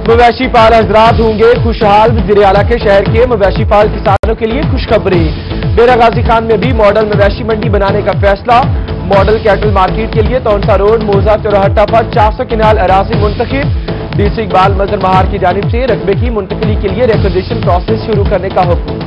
مویشی پال حضرات ہوں گے خوشحال، وزیر اعلیٰ کے شہر کے مویشی پال کسانوں کے لیے خوشخبری۔ ڈیرہ غازی خان میں بھی ماڈل مویشی منڈی بنانے کا فیصلہ۔ ماڈل کیٹل مارکیٹ کے لیے تونسا روڈ موزہ چوراہٹا پر 400 کنال اراضی منتخب۔ ڈی سی اقبال مظہر مہار کی جانب سے رقبے کی منتقلی کے لیے ریکوزیشن پروسیس شروع کرنے کا حکم۔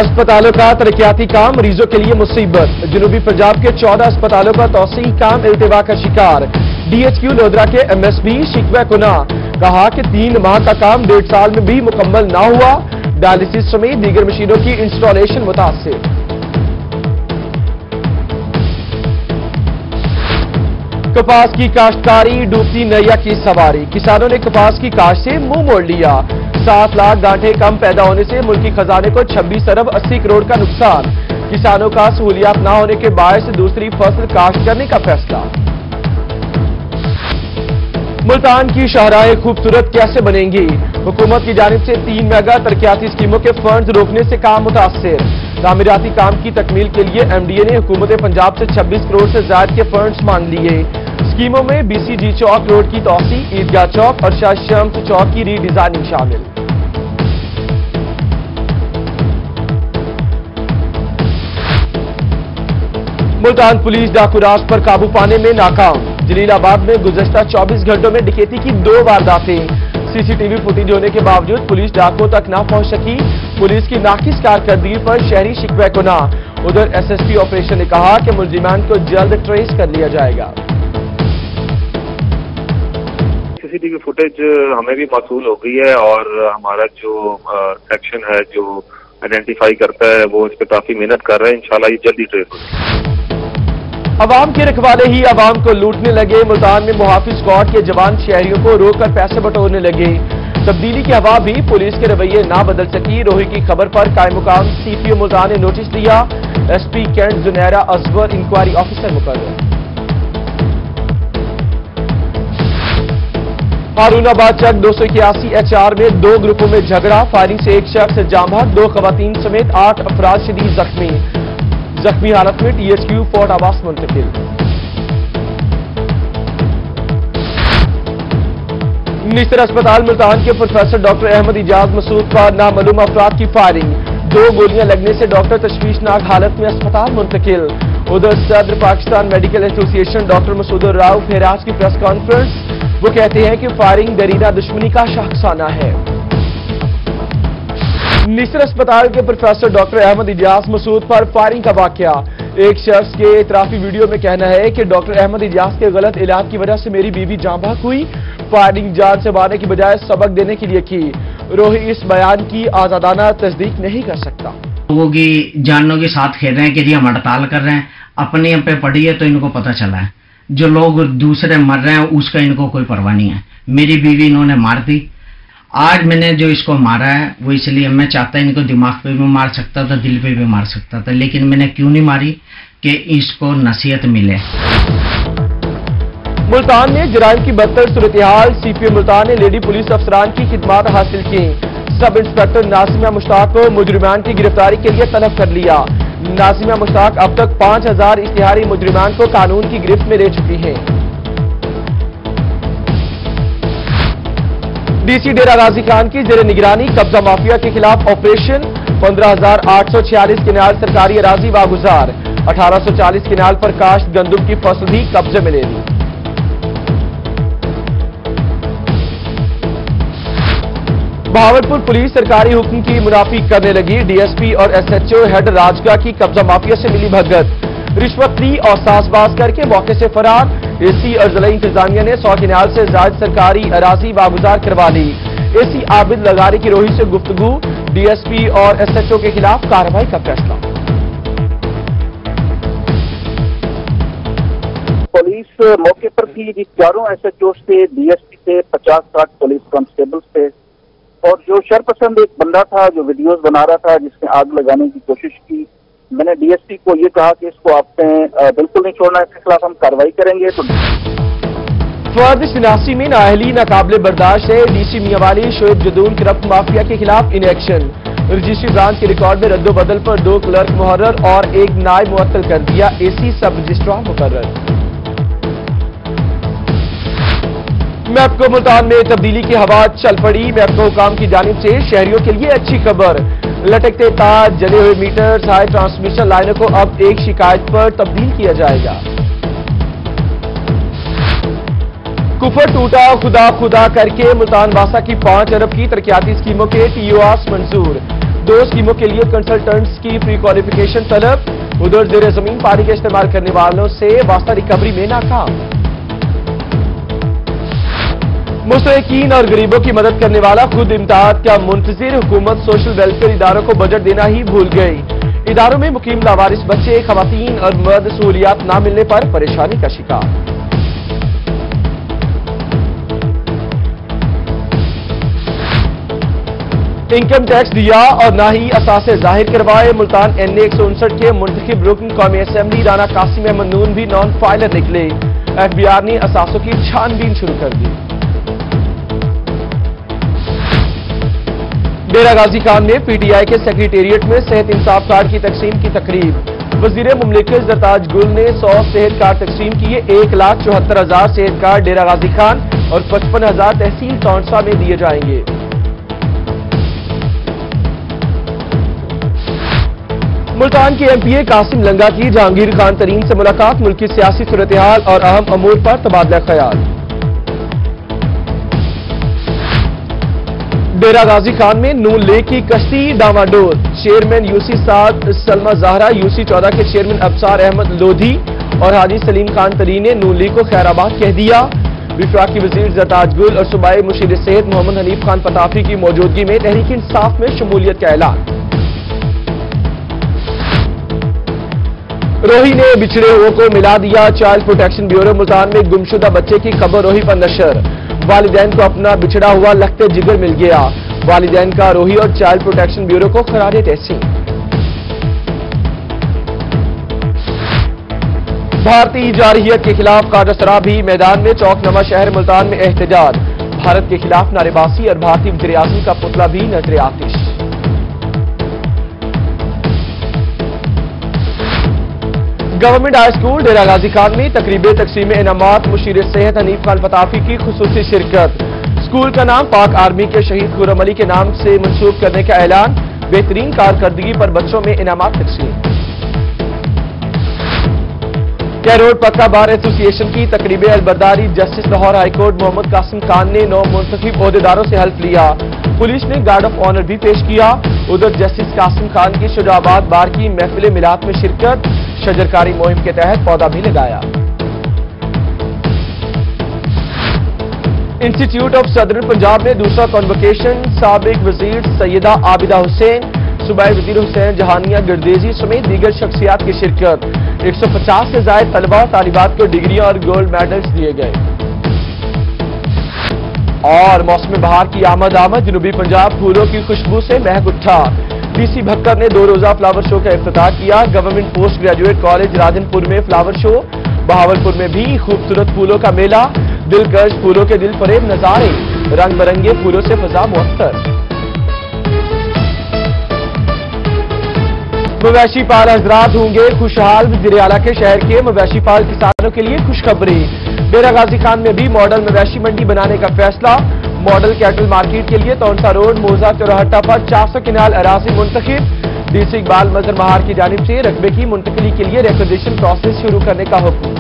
اسپتالوں کا ترقیاتی کام مریضوں کے لیے مصیبت۔ جنوبی پنجاب کے 14 اسپتالوں کا توسیعی کام التوا کا شکار۔ ڈی ایچ کیو لودرا کے ایم ایس بی شکوہ کناں، کہا کہ 3 ماہ کا کام 1.5 سال میں بھی مکمل نہ ہوا۔ ڈائلسس سمیت دیگر مشینوں کی انسٹالیشن متاثر۔ کپاس کی کاشتکاری ڈوبتی نیا کی سواری، کسانوں نے کپاس کی کاشت سے منہ موڑ لیا۔ 7 لاکھ گانٹھیں کم پیدا ہونے سے ملکی خزانے کو 26 ارب 80 کروڑ کا نقصان۔ کسانوں کا سہولیات نہ ہونے کے باعث دوسری فصل کاشت کرنے کا فیصلہ۔ ملتان کی شاہراہیں خوبصورت کیسے بنیں گی؟ حکومت کی جانب سے 3 میگا ترقیاتی اسکیموں کے فنڈز روکنے سے کام متاثر۔ تعمیراتی کام کی تکمیل کے لیے ایم ڈی اے نے حکومت پنجاب سے 26 کروڑ سے زائد کے فنڈز مانگ لیے۔ اسکیموں میں بی سی جی چوک روڈ کی توسیع، عیدگاہ چوک اور شاہ شمس چوک کی ری ڈیزائننگ شامل۔ ملتان پولیس ڈاکو راز پر قابو پانے میں ناکام۔ جلیل آباد میں گزشتہ 24 گھنٹوں میں ڈکیتی کی 2 وارداتیں۔ سی سی ٹی وی فوٹیج ہونے کے باوجود پولیس ڈاکو تک نہ پہنچ سکی۔ پولیس کی ناقص کارکردگی پر شہری شکوہ کناں۔ ادھر ایس ایس پی آپریشن نے کہا کہ ملزمان کو جلد ٹریس کر لیا جائے گا۔ سی سی ٹی وی فوٹیج ہمیں بھی موصول ہو گئی ہے اور ہمارا جو سیکشن ہے جو آئیڈینٹیفائی کرتا ہے وہ اس پہ کافی محنت کر رہا ہے، انشاءاللہ یہ جلدی ٹریس ہو جائے گا۔ عوام کے رکھوالے ہی عوام کو لوٹنے لگے۔ ملتان میں محافظ اسکواڈ کے جوان شہریوں کو روک کر پیسے بٹورنے لگے۔ تبدیلی کی ہوا بھی پولیس کے رویے نہ بدل سکی۔ روہی کی خبر پر قائم مقام سی پی او ملتان نے نوٹس لیا۔ S P cantt Zunaira Azoor inquiry officer مقرر۔ ہارون آباد چک 281 ایچ آر میں 2 گروپوں میں جھگڑا۔ فائرنگ سے ایک شخص جاں بحق، 2 خواتین سمیت 8 افراد شدید زخمی۔ زخمی حالت میں ٹی ایچ کیو فورٹ آواس منتقل۔ نشتر اسپتال ملتان کے پروفیسر ڈاکٹر احمد اجاز مسعود پر نامعلوم افراد کی فائرنگ، 2 گولیاں لگنے سے ڈاکٹر تشویشناک حالت میں اسپتال منتقل۔ ادھر صدر پاکستان میڈیکل ایسوسی ایشن ڈاکٹر مسعود الراؤ فہراز کی پریس کانفرنس، وہ کہتے ہیں کہ فائرنگ دیرینہ دشمنی کا شاخسانہ ہے۔ نشتر اسپتال کے پروفیسر ڈاکٹر احمد اجاز مسعود پر فائرنگ کا واقعہ۔ ایک شخص کے اعترافی ویڈیو میں کہنا ہے کہ ڈاکٹر احمد اجاز کے غلط علاج کی وجہ سے میری بیوی جاں بحق ہوئی۔ فائرنگ جان سے مارنے کی بجائے سبق دینے کے لیے کی۔ روہی اس بیان کی آزادانہ تصدیق نہیں کر سکتا۔ لوگوں کی جانوں کے ساتھ کھیل رہے ہیں کہ جی ہم ہڑتال کر رہے ہیں، اپنے پہ پڑی ہے تو ان کو پتہ چلا ہے۔ جو لوگ دوسرے مر رہے ہیں اس کا ان کو کوئی پرواہ نہیں ہے۔ میری بیوی انہوں نے مار دی۔ آج میں نے جو اس کو مارا ہے وہ اس لیے میں چاہتا ان کو دماغ پہ بھی مار سکتا تھا، دل پہ بھی مار سکتا تھا، لیکن میں نے کیوں نہیں ماری کہ اس کو نصیحت ملے۔ ملتان میں جرائم کی بدتر صورتحال، سی پی او ملتان نے لیڈی پولیس افسران کی خدمات حاصل کی۔ سب انسپکٹر نازمیہ مشتاق کو مجرمان کی گرفتاری کے لیے طلب کر لیا۔ نازمیہ مشتاق اب تک 5000 اشتہاری مجرمان کو قانون کی گرفت میں لے چکی ہیں۔ ڈی سی ڈیرہ غازی خان کی زیر نگرانی قبضہ مافیا کے خلاف آپریشن، 15846 کنال سرکاری اراضی واگزار، 1840 کنال پر کاشت گندم کی فصل بھی قبضے میں لے لی۔ بہاولپور پولیس سرکاری حکم کی منافی کرنے لگی۔ ڈی ایس پی اور ایس ایچ او ہیڈ راجگاہ کی قبضہ مافیا سے ملی بھگت، رشوت لی اور ساز باز کر کے موقع سے فرار۔ اے سی اور ضلعی انتظامیہ نے 100 کنال سے زائد سرکاری اراضی واگزار کروا لی۔ اے سی عابد لغاری کی روہی سے گفتگو، ڈی ایس پی اور ایس ایچ او کے خلاف کارروائی کا فیصلہ۔ پولیس موقع پر تھی جی، 4 ایس ایچ او سے، ڈی ایس پی سے، 50-60 پولیس کانسٹیبل سے، اور جو شرپسند ایک بندہ تھا جو ویڈیوز بنا رہا تھا جس نے آگ لگانے کی کوشش کی۔ میں نے ڈی ایس پی کو یہ کہا کہ اس کو آپ نے بالکل نہیں چھوڑنا، اس کے خلاف ہم کارروائی کریں گے۔ تو فرد شناسی میں نااہلی ناقابل برداشت ہے، ڈی سی میاں والی شعیب جدون کرپٹ مافیا کے خلاف ان ایکشن۔ رجسٹری برانچ کے ریکارڈ میں رد و بدل پر 2 کلرک محرر اور 1 نائب معطل کر دیا، اے سی سب رجسٹرار مقرر۔ मैपको मुल्तान में तब्दीली की हवा चल पड़ी। मैपको हुकाम की जानिब से शहरियों के लिए अच्छी खबर। लटकते तार, जले हुए मीटर, हाई ट्रांसमिशन लाइनों को अब एक शिकायत पर तब्दील किया जाएगा। कुफर टूटा, खुदा खुदा करके मुल्तान वासा की 5 अरब की तरक्याती स्कीमों के TORs मंजूर। 2 स्कीमों के लिए कंसल्टेंट्स की प्री क्वालिफिकेशन तलब। उधर जेर जमीन पानी का इस्तेमाल करने वालों से वास्ता रिकवरी में नाकाम। मुस्तहिकीन और गरीबों की मदद करने वाला खुद इमदाद का मुंतजिर हुकूमत सोशल वेलफेयर इदारों को बजट देना ही भूल गई। इदारों में मुकीम लावारिस बच्चे, खवातीन और मर्द सहूलियात न मिलने पर परेशानी का शिकार। इनकम टैक्स दिया और ना ही असासे जाहिर करवाए। मुल्तान NA 159 के मुंतखिब रुकन कौमी असेंबली राना कासिम अहमद नून भी नॉन फाइलर निकले। FBI ने असासों की छानबीन शुरू कर दी। डेरा गाजी खान में PTI के सेक्रेटेरिएट में सेहत इंसाफ कार्ड की तकसीम की तकरीब। वजीर मुमलिकत जरताज गुल ने 100 सेहत कार्ड तकसीम किए। 1,74,000 सेहत कार्ड डेरा गाजी खान और 55,000 तहसील तौंसा में दिए जाएंगे। मुल्तान के MPA कासिम लंगा की जहांगीर खान तरीन से मुलाकात। मुल्की सियासी सूरत-ए-हाल और अहम अमूर पर तबादला ख्याल। डेरा गाजी खान में नून लीग की कश्ती डामाडोल। Chairman UC 7 Salma Zahra, UC 14 के चेयरमैन अबसार अहमद लोधी और हाजी सलीम खान तरीन ने नून लीग को खैराबाद कह दिया। विफाकी वजीर जरताज गुल और सूबाई मुशीर सेहत मोहम्मद हनीफ खान पताफी की मौजूदगी में तहरीक इंसाफ में शमूलियत का ऐलान। रोही ने बिछड़े हुओं को मिला दिया। चाइल्ड प्रोटेक्शन ब्यूरो मुल्तान में गुमशुदा बच्चे की खबर रोही पर नशर। वालिदैन को अपना बिछड़ा हुआ लखते जिगर मिल गया। वालिदैन का रोही और चाइल्ड प्रोटेक्शन ब्यूरो को खरारे तहसीन। भारतीय जारहियत के खिलाफ काजा सराबी मैदान में चौकनमा शहर मुल्तान में एहतजाज। भारत के खिलाफ नारेबाजी और भारतीय वज़ीर आज़म का पुतला भी नजर आतिश। गवर्नमेंट हाई स्कूल डेरा गाजी खान में तकरीब तकसीम इनामात। मुशीर सेहत हनीफ खान पताफी की खुसूसी शिरकत। स्कूल का नाम पाक आर्मी के शहीद खुर्रम अली के नाम से मंसूब करने का ऐलान। बेहतरीन कारकर्दगी पर बच्चों में इनामात तकसीम। कैरोड पक्का बार एसोसिएशन की तकरीब अलबरदारी। जस्टिस लाहौर हाईकोर्ट मोहम्मद कासिम खान ने 9 मुंतखब ओहदेदारों से हल्फ लिया। पुलिस ने गार्ड ऑफ ऑनर भी पेश किया। उधर जस्टिस कासिम खान की शुजाबाद बार की महफिल मिलाद में शिरकत। शजरकारी मुहिम के तहत पौधा भी लगाया। इंस्टीट्यूट ऑफ सदर्न पंजाब में दूसरा कॉन्वोकेशन। साबिक वजीर सैयदा आबिदा हुसैन, सूबाई वजीर हुसैन जहानिया गिरदेजी समेत दीगर शख्सियात की शिरकत। 150 से ज्यादा तलबा और तालिबात को डिग्रियां और गोल्ड मेडल्स दिए गए। और मौसम बहार की आमद जनूबी पंजाब फूलों की खुशबू से महक उठा। DC भक्कर ने 2 रोजा फ्लावर शो का इफ्तिताह किया। Government post graduate college Radhanpur में फ्लावर शो। बहावलपुर में भी खूबसूरत फूलों का मेला। दिलकश फूलों के दिल फरेब नजारे। रंग बिरंगे फूलों से फजा मुअत्तर। मवेशी पाल हजरात होंगे खुशहाल। वज़ीर आला के शहर के मवेशी पाल किसानों के लिए खुशखबरी। डेरा गाजी खान में भी मॉडल मवेशी मंडी बनाने का फैसला। मॉडल कैटल मार्केट के लिए तौनसा रोड मोजा चौराहट्टा पर 400 किनाल अराजी मुंतखब। DC इकबाल मजहर महार की जानिब से रकबे की मुंतकली के लिए रिक्विजिशन प्रोसेस शुरू करने का हुक्म।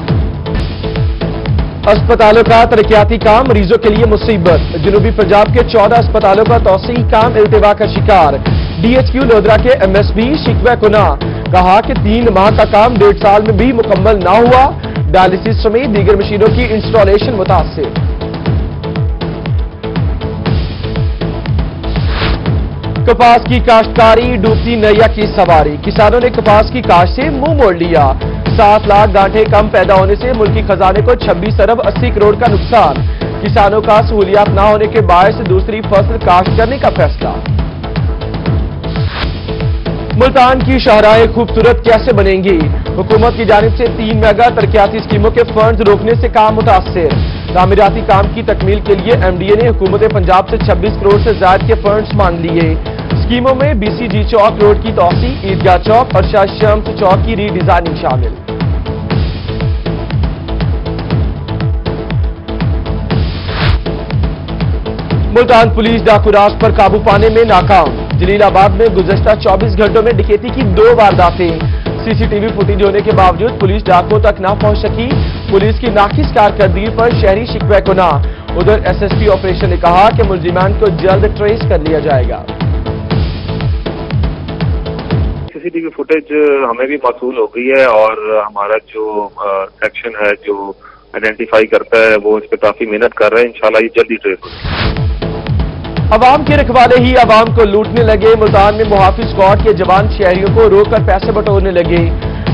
अस्पतालों का तरक्याती काम मरीजों के लिए मुसीबत। जनूबी पंजाब के 14 अस्पतालों का तौसीई काम इल्तिवा का शिकार। DHQ लोधरा के MSB शिकवा कुना कहा कि 3 माह का काम 1.5 साल में भी मुकम्मल ना हुआ। डायलिसिस समेत दीगर मशीनों की इंस्टॉलेशन मुतासिर। कपास की काश्तकारी डूबती नैया की सवारी। किसानों ने कपास की काश्त से मुंह मोड़ लिया। 7 लाख गांठें कम पैदा होने से मुल्की खजाने को 26 अरब 80 करोड़ का नुकसान। किसानों का सहूलियात न होने के बायस दूसरी फसल काश्त करने का फैसला। मुल्तान की शाहराहें खूबसूरत कैसे बनेंगी? हुकूमत की जानिब से 3 मेगा तरक्याती स्कीमों के फंड रोकने से काम मुतासिर। तामीराती काम की तकमील के लिए MDA ने हुकूमत पंजाब से 26 करोड़ से ज्यादा के फंड्स मांग लिए। स्कीमों में BCG चौक रोड की तौसी, ईदगाह चौक और शाह शम्स चौक की रीडिजाइनिंग शामिल। मुल्तान पुलिस डाकू राज पर काबू पाने में नाकाम। जलीलाबाद में गुज़श्ता 24 घंटों में डकैती की 2 वारदातें। सीसीटीवी फुटेज होने के बावजूद पुलिस डाकुओं तक न पहुंच सकी। पुलिस की नाकिस कारकर्दगी पर शहरी शिकवे को ना। उधर एसएसपी ऑपरेशन ने कहा कि मुलजिमान को जल्द ट्रेस कर लिया जाएगा। सीसीटीवी फुटेज हमें भी मौसूल हो गई है और हमारा जो सेक्शन है जो आइडेंटिफाई करता है वो इस पे काफी मेहनत कर रहा है। इंशाल्लाह ये जल्दी ट्रेस हो जाएगा। अवाम के रखवाले ही अवाम को लूटने लगे। मुल्तान में मुहाफिज स्क्वाड के जवान शहरियों को रोककर पैसे बटोरने लगे।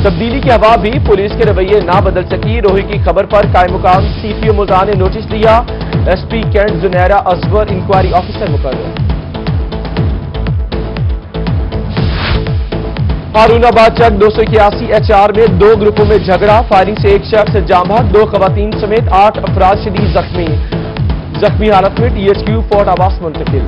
तब्दीली की हवा भी पुलिस के रवैये ना बदल सकी। रोही की खबर पर कायम मुकाम सीपीओ मुल्तान ने नोटिस दिया। SP cantt Junaira असवर inquiry officer मुकर्रर। हारूनाबाद चक 281 HR में 2 ग्रुपों में झगड़ा। फायरिंग से एक शख्स जाम बहक, 2 खवातीन समेत 8 अफराद शदीद जख्मी। जख्मी हालत में THQ फोर्ट आवास मुंतकिल।